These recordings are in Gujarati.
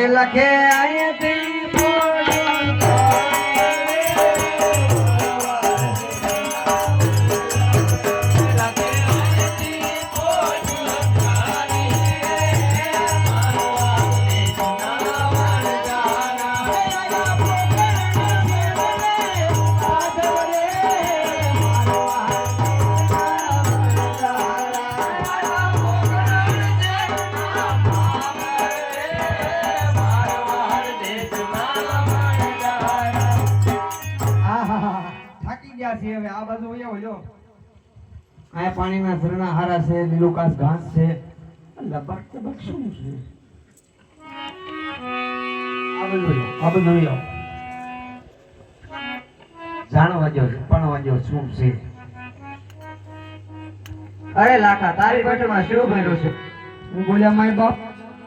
લખે આયતી હવે આ બાજુ વયો લ્યો આ પાણીના ઝરણા હારા છે લીલુકાસ ઘાસ છે લબક તબક શું છે આ બાજુ વયો જાણવા જો પણ જો શું છે અરે લાખા તારી બેઠમાં શું ભર્યું છે હું બોલ્યા માય બાપ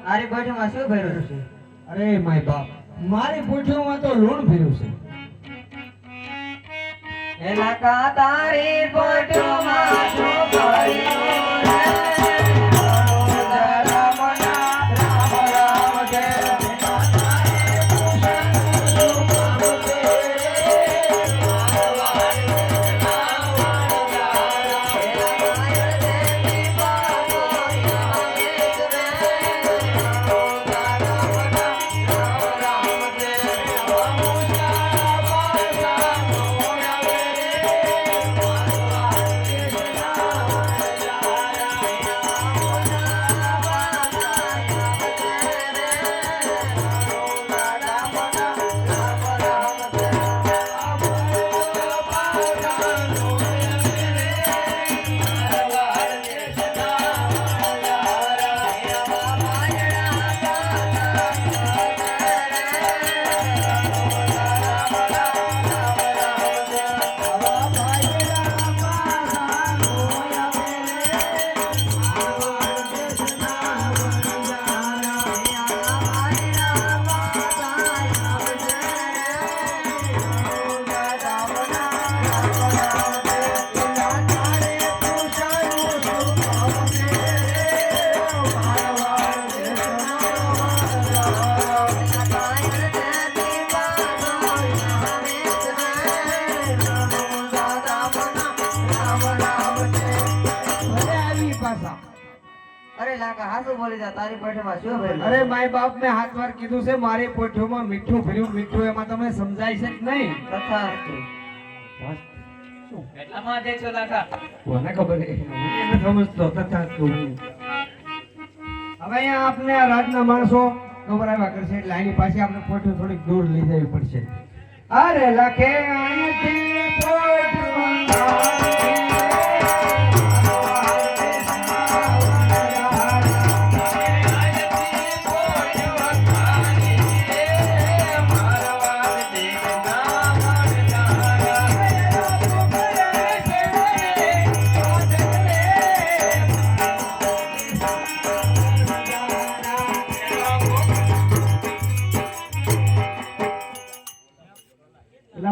તારી બેઠમાં શું ભર્યું છે અરે માય બાપ મારી પૂઠીમાં તો લૂણ ભર્યું છે એલાકા તારી પોટમાં છોકરીઓ રે રામ રામ જય અરે માય બાપ મેં હાથ વાર કીધું છે મારી પોઠીઓમાં મીઠું ભર્યું મીઠું એમાં તમને સમજાય છે કે નહીં કેટલામાં દે છો લાખા કોને ખબર છે એને સમજતો તથા હવે અહીંયા આપને આ રાજના માણસો ખબર આવ્યા કરશે એટલે આની પાસે આપણે પોઠીઓ થોડીક દૂર લઈ જવી પડશે અરે લખે અહીંથી પોઠીઓ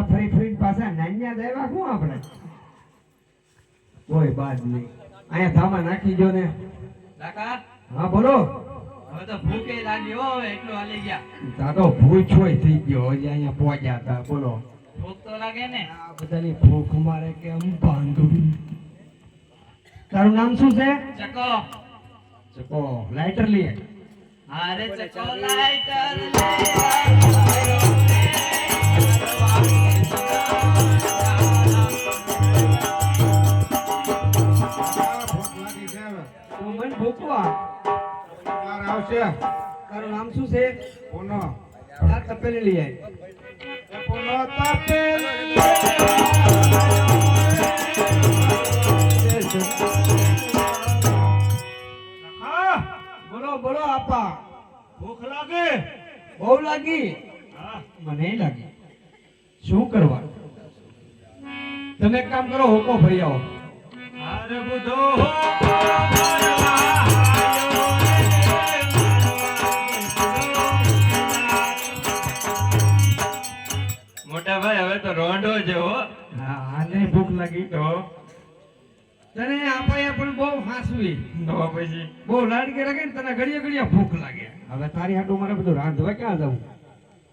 ફરી ફરી પાછા નાન્યા દેવા શું આપણે કોઈ બાદ નહીં અહીંયા ધામા નાખી જો ને લાખા હા બોલો હવે તો ભૂખે લાગી હો એટલું હાલી ગયા તા તો ભૂખ હોય થઈ ગયો હજી અહીંયા પહોંચ્યા હતા બોલો ભૂખ તો લાગે ને આ બધાની ભૂખ મારે કે આમ બાંધું તારું નામ શું છે ચકો ચકો લાઇટર લઈએ અરે ચકો લાઈટર લે તારું નામ શું છે પૂનો આ તપેલી લઈ આવી પૂનો તપેલ હા બોલો બોલો આપા ભૂખ લાગે બહુ લાગી મને લાગી શું કરવા તમે એક કામ કરો હોકો ભરી આવો અરે બુધો મોટા ભાઈ હવે તો રોંડો જેવો હા આને ભૂખ લાગી તો તને આપાએ પણ બહુ હાસવી તો પછી બહુ લાડકે લાગે ને તને ઘડીએ ઘડીએ ભૂખ લાગે હવે તારી હાટું મારે બધું રાંધવા ક્યાં જવું?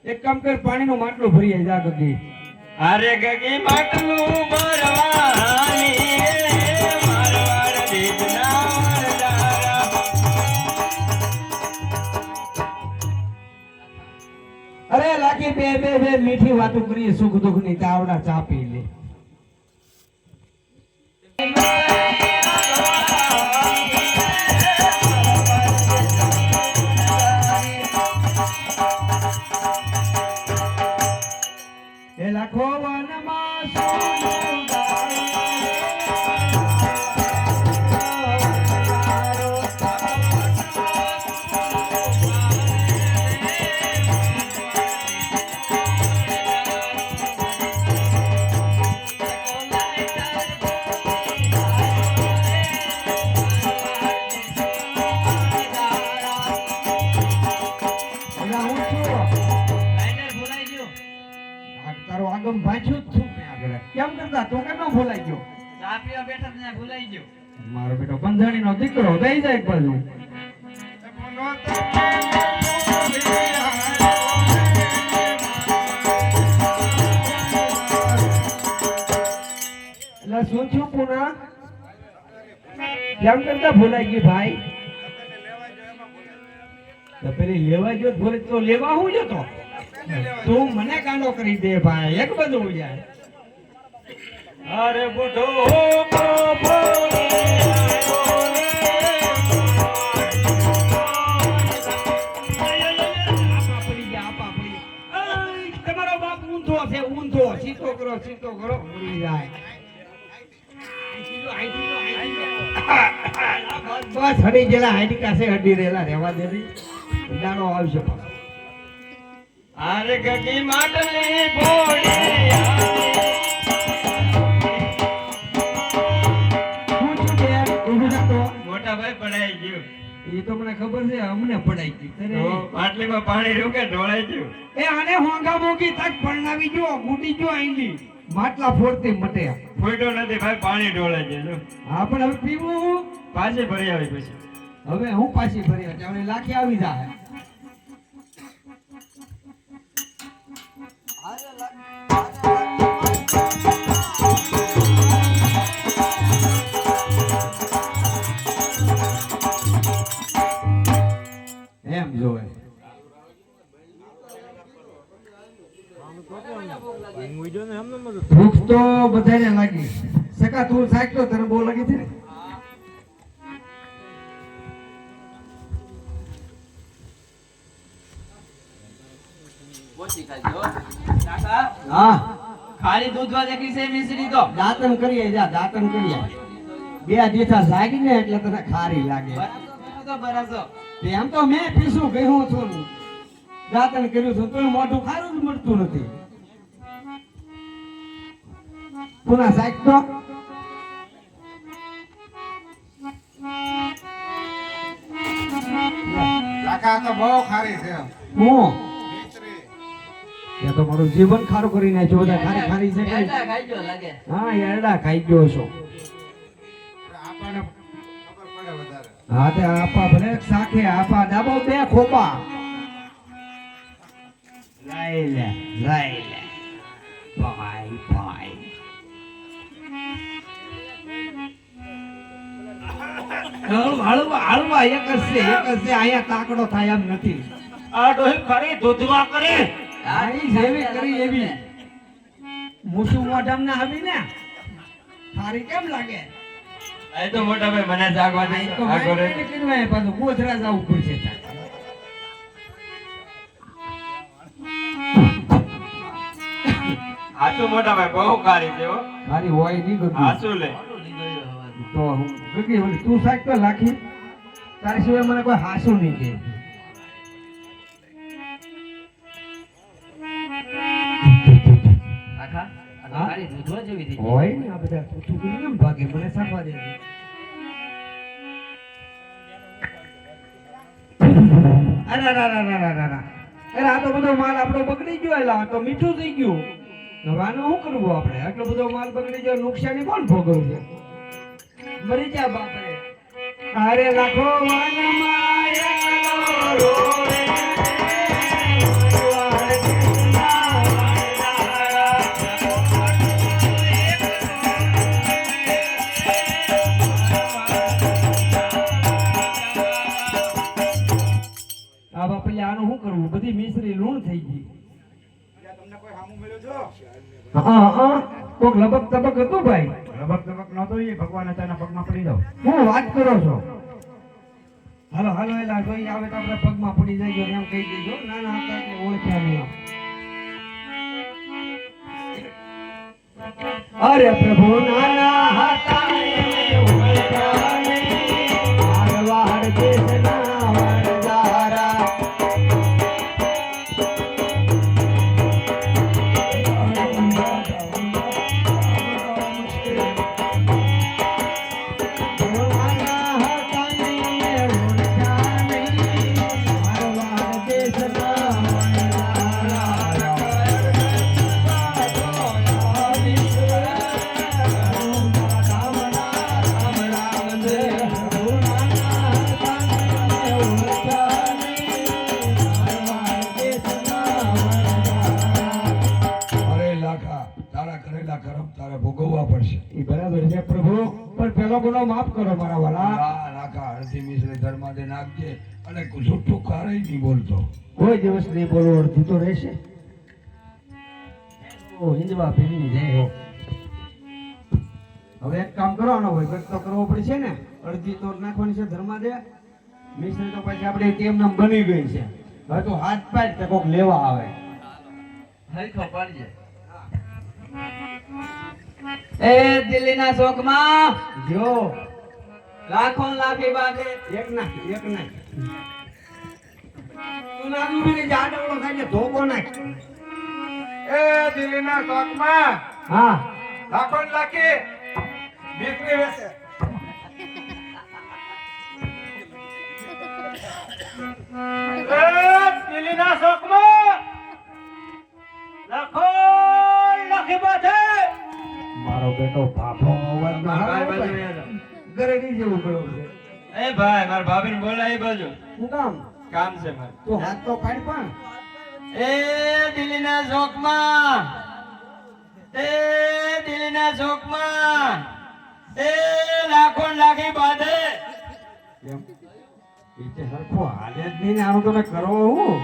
એક કામ કર, પાણીનું માટલું ભરી આઈ જા ગગી. અરે ગગી માટલું ભરવાની મારવાડ દીધના વરદારા. અરે લાખી બે બે બે મીઠી વાતો કરીએ, સુખ દુઃખ ની તાવડા ચા પી લે. એ લાખો વનમાં તારો આગમ ભાંચ્યો જ છું મેં આગળ. કેમ કરતા તું કેમ ન ભૂલાઈ ગયો? ચા પીવા બેઠા ત્યાં ભૂલાઈ ગયો. મારો બેટો બંધાણી નો દીકરો દઈ જાય એક બાજુ. એટલે શું થયું પુના? કેમ કરતા ભૂલાઈ ગઈ ભાઈ? તો પેલી લેવા જો ભૂલે તો લેવા હું જતો? તું મને કાંડો કરી દે ભાઈ, એક બધું જાય. અરે બુઢો આપા પડી ગયા, આપા પડી ગયા. અય, તમારો બાપ ઊંધો છે, ઊંધો. સીધો કરો, સીધો કરો, ઉડી જાય. બસ હડી ગયેલા, હાઈડી કાસે હડી રહેલા, રહેવા દે રી. દાડો આવશે પાછો. અરે ગગી માટલી ભોળી શું થયું બે? ઊભું થતો? મોટા ભાઈ પડાઈ ગયું. એ તો મને ખબર છે, અમને પડાઈ ગઈ. તો માટલીમાં પાણી રૂકે ઢોળાઈ ગયું. એ આને હોંગા મોગી તક પરણાવી જો, બુટી જો આઈલી. માટલા ફોડતી મટે. ફૂટો નથી ભાઈ, પાણી ઢોળાઈ ગયું જો. હા પણ હવે પીવું. પાછી ભરી આવી પછી. હવે હું પાછી ભરી હતી, હવે લાખી આવી જાય. એમ જોવે. ભૂખ તો બધાને લાગી. સકા તું સાક તો તને બહુ લાગી છે ને? ઓછી ખાજો કાકા. હા, ખાલી દૂધવા દેખી છે મિશ્રી તો. દાંતન કરીએ જા, દાંતન કરીએ. બે દીઠા લાગી ને એટલે તને ખારી લાગે. તો બરાસો. એમ તો મેં પીસું ગયું છું, દાંતન કર્યું છું, તો મોઢું ખારું જ મળતું નથી. પુના સાહેબ તો કાકા તો બહુ ખારી છે. હું એ તો મારું જીવન ખારું કરી નાખ્યું. બધા ખારી ખારી છે કઈ? એડા ખાઈજો લાગે. હા, એરડા ખાઈ ગયો છો. આપણને ખબર પડે વધારે. હા તે આપા ભલે સાખે આપા ડાબો બે ખોપા લઈ લે ભાઈ ભાઈ. હળવા એક જ છે, અહીંયા તાકડો થાય એમ નથી. આ ડોહી ખરી દૂધવા કરે. આઈ જેવી કરી એવી મૂસું મોઢામ ના આવી ને થારી કેમ લાગે? એ તો મોટા ભાઈ મને જાગવા દે. તો આ ઘરે મારી કીધું પાછું ગોધરા જવું પડશે. હાચું મોટા ભાઈ બહુ ખારી છે હો. મારી હોય નહીં ગયું હાચું લે. તો હું ગગી ઓલી તું સાક તો લાખી, તારી સિવાય મને કોઈ હાસું નહીં કે. કાકા આ ખારી દૂધવા જેવી થઈ ગઈ. હોય ને આ બધા તું કેમ ભાગે મને સાફવા દે. અરે આ તો બધો માલ આપણો બગડી ગયો. એલા આ તો મીઠું થઈ ગયું. હવે આનું શું કરવું આપણે? આટલો બધો માલ બગડી ગયો, નુકસાની કોણ ભોગવવું છે? મરી જા બાપરે. અરે લાખો વાનમાં એકલો તમને કોઈ સામું મળ્યું છો હા હા કોક લબક તબક હતું ભાઈ. લબક તબક નહોતો એ ભગવાન અચાનક પગમાં પડી જાવ હું વાત કરો છો? હાલો હાલો એલા જોઈ આવે તો આપણે પગમાં પડી જાય એમ કહી દેજો. નાના હતા એટલે ઓળખ્યા નહીં. અરે પ્રભુ નાના હતા એને ઓળખ્યા નહીં. મારવાડ દેશના વરદારા. અરે લાખા તારા કરેલા કર્મ તારે ભોગવવા પડશે. ઈ બરાબર છે પ્રભુ, પણ પેલો ગુનો માફ કરો મારા વાલા. આ લાખા અડધી મિશ્ર ધર્માદે નાખજે અને જૂઠું કારેય નહીં બોલતો. કોઈ દિવસ નહીં બોલવું, અડધું તો રહેશે. ઓ હિંદવા ભીમની જય હો. હવે એક કામ કરવાનો હોય કંઈક તો કરવો પડશે ને. અડધી તો નાખવાની છે ધર્માદે, મિશ્ર તો પછી આપણે તેમ નામ બની ગઈ છે. હવે તો હાથ પાડ કે કોક લેવા આવે. હરખો પડજે. એ દિલ્હીના શોકમાં જો લાખો ને લાખી બાંધે. એક નાખ એક નાખ. તું નાનું મને જાડવડો થાય છે, ધોકો નાખ. એ દિલ્હીના શોખમાં હા લાખો ને લાખી દીકરી વેચે એ દિલ્હીના શોખમાં લાખો લાખી બાંધે મારો બેટો ભાભો અવાજ ના ભાઈ આવે બાજુ ભાઈ. આવ્યો. ગરેડી જેવું ગળું છે. એ ભાઈ મારા ભાભીને બોલાય એ બાજુ શું કામ? કામ છે મારે. તું હાથ તો પાડ પણ. એ દિલ્હીના શોકમાં એ દિલ્હીના શોકમાં એ લાખો ને લાખી બાંધે. એમ. ઈ તે સરખો હાલે જ નહીં ને આનું તમે કરો હું?